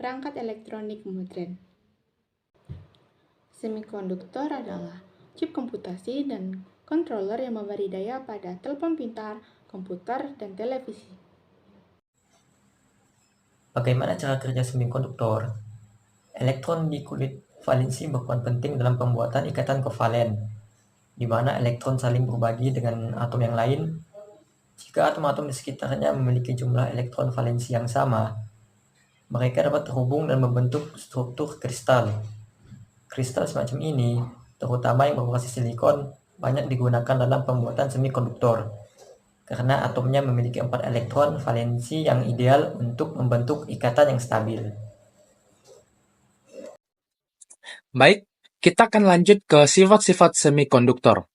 perangkat elektronik modern. Semikonduktor adalah chip komputasi dan controller yang memberi daya pada telepon pintar, komputer, dan televisi. Bagaimana cara kerja semikonduktor? Elektron di kulit valensi berperan penting dalam pembuatan ikatan kovalen, di mana elektron saling berbagi dengan atom yang lain. Jika atom-atom di sekitarnya memiliki jumlah elektron valensi yang sama, mereka dapat terhubung dan membentuk struktur kristal. Kristal semacam ini, terutama yang berbasis silikon, banyak digunakan dalam pembuatan semikonduktor, karena atomnya memiliki 4 elektron valensi yang ideal untuk membentuk ikatan yang stabil. Baik, kita akan lanjut ke sifat-sifat semikonduktor.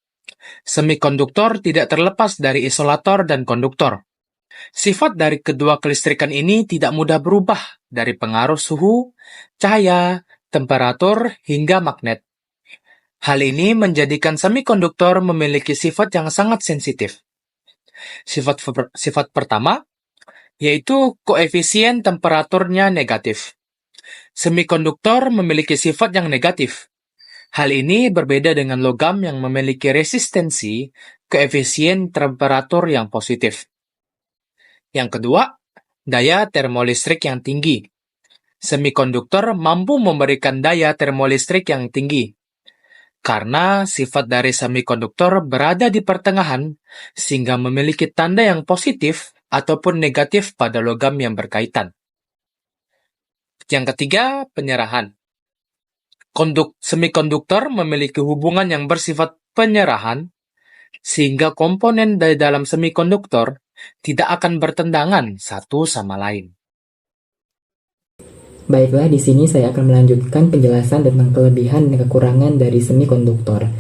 Semikonduktor tidak terlepas dari isolator dan konduktor. Sifat dari kedua kelistrikan ini tidak mudah berubah dari pengaruh suhu, cahaya, temperatur, hingga magnet. Hal ini menjadikan semikonduktor memiliki sifat yang sangat sensitif. Sifat pertama yaitu koefisien temperaturnya negatif. Semikonduktor memiliki sifat yang negatif. Hal ini berbeda dengan logam yang memiliki resistensi koefisien temperatur yang positif. Yang kedua, daya termolistrik yang tinggi. Semikonduktor mampu memberikan daya termolistrik yang tinggi. Karena sifat dari semikonduktor berada di pertengahan, sehingga memiliki tanda yang positif ataupun negatif pada logam yang berkaitan. Yang ketiga, penyerahan. Semikonduktor memiliki hubungan yang bersifat penyerahan, sehingga komponen dari dalam semikonduktor tidak akan bertentangan satu sama lain. Baiklah, di sini saya akan melanjutkan penjelasan tentang kelebihan dan kekurangan dari semikonduktor.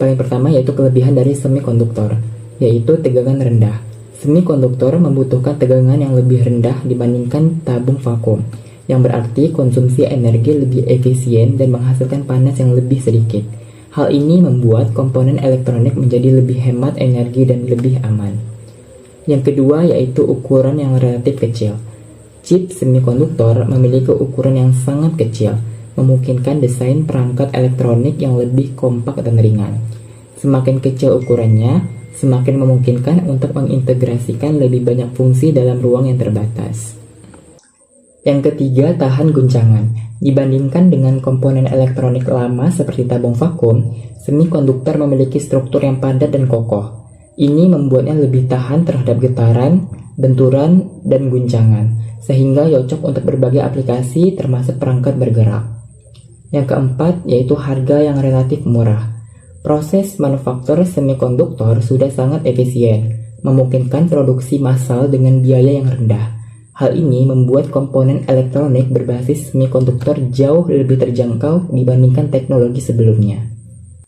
Paling pertama yaitu kelebihan dari semikonduktor, yaitu tegangan rendah. Semikonduktor membutuhkan tegangan yang lebih rendah dibandingkan tabung vakum, yang berarti konsumsi energi lebih efisien dan menghasilkan panas yang lebih sedikit. Hal ini membuat komponen elektronik menjadi lebih hemat energi dan lebih aman. Yang kedua yaitu ukuran yang relatif kecil. Chip semikonduktor memiliki ukuran yang sangat kecil, memungkinkan desain perangkat elektronik yang lebih kompak dan ringan. Semakin kecil ukurannya, semakin memungkinkan untuk mengintegrasikan lebih banyak fungsi dalam ruang yang terbatas. Yang ketiga, tahan guncangan. Dibandingkan dengan komponen elektronik lama seperti tabung vakum, semikonduktor memiliki struktur yang padat dan kokoh. Ini membuatnya lebih tahan terhadap getaran, benturan, dan guncangan, sehingga cocok untuk berbagai aplikasi termasuk perangkat bergerak. Yang keempat yaitu harga yang relatif murah. Proses manufaktur semikonduktor sudah sangat efisien, memungkinkan produksi massal dengan biaya yang rendah. Hal ini membuat komponen elektronik berbasis semikonduktor jauh lebih terjangkau dibandingkan teknologi sebelumnya.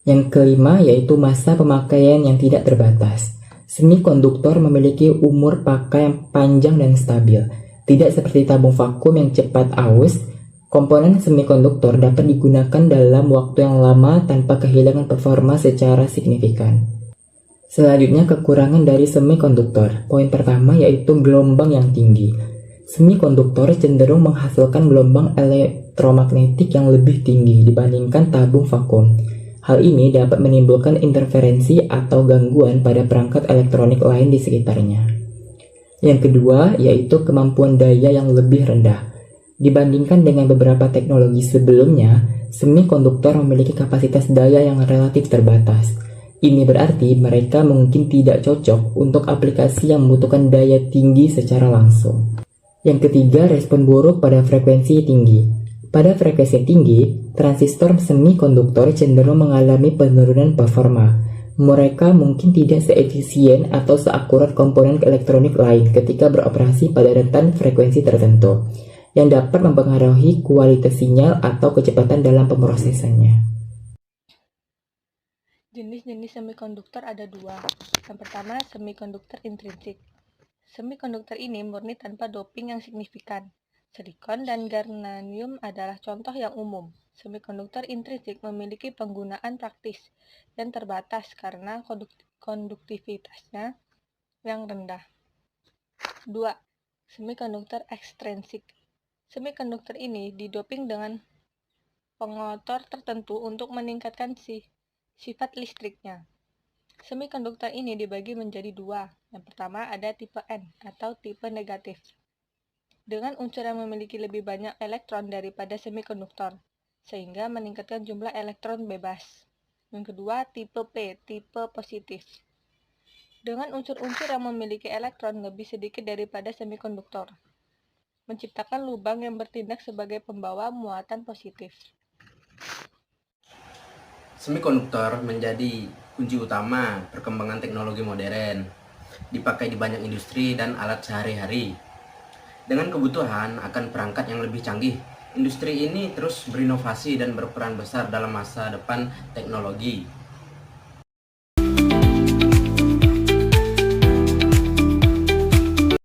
Yang kelima yaitu masa pemakaian yang tidak terbatas. Semikonduktor memiliki umur pakai yang panjang dan stabil. Tidak seperti tabung vakum yang cepat aus, komponen semikonduktor dapat digunakan dalam waktu yang lama tanpa kehilangan performa secara signifikan. Selanjutnya, kekurangan dari semikonduktor. Poin pertama yaitu gelombang yang tinggi. Semikonduktor cenderung menghasilkan gelombang elektromagnetik yang lebih tinggi dibandingkan tabung vakum. Hal ini dapat menimbulkan interferensi atau gangguan pada perangkat elektronik lain di sekitarnya. Yang kedua, yaitu kemampuan daya yang lebih rendah. Dibandingkan dengan beberapa teknologi sebelumnya, semikonduktor memiliki kapasitas daya yang relatif terbatas. Ini berarti mereka mungkin tidak cocok untuk aplikasi yang membutuhkan daya tinggi secara langsung. Yang ketiga, respon buruk pada frekuensi tinggi. Pada frekuensi tinggi, transistor semikonduktor cenderung mengalami penurunan performa. Mereka mungkin tidak seefisien atau seakurat komponen elektronik lain ketika beroperasi pada rentan frekuensi tertentu, yang dapat mempengaruhi kualitas sinyal atau kecepatan dalam pemrosesannya. Jenis-jenis semikonduktor ada dua. Yang pertama, semikonduktor intrinsik. Semikonduktor ini murni tanpa doping yang signifikan. Silikon dan germanium adalah contoh yang umum. Semikonduktor intrinsik memiliki penggunaan praktis dan terbatas karena konduktivitasnya yang rendah. 2. Semikonduktor ekstrinsik. Semikonduktor ini didoping dengan pengotor tertentu untuk meningkatkan sifat listriknya. Semikonduktor ini dibagi menjadi dua. Yang pertama ada tipe N atau tipe negatif, dengan unsur yang memiliki lebih banyak elektron daripada semikonduktor, sehingga meningkatkan jumlah elektron bebas. Yang kedua tipe P, tipe positif, dengan unsur-unsur yang memiliki elektron lebih sedikit daripada semikonduktor, menciptakan lubang yang bertindak sebagai pembawa muatan positif. Semikonduktor menjadi kunci utama perkembangan teknologi modern, dipakai di banyak industri dan alat sehari-hari. Dengan kebutuhan akan perangkat yang lebih canggih, industri ini terus berinovasi dan berperan besar dalam masa depan teknologi.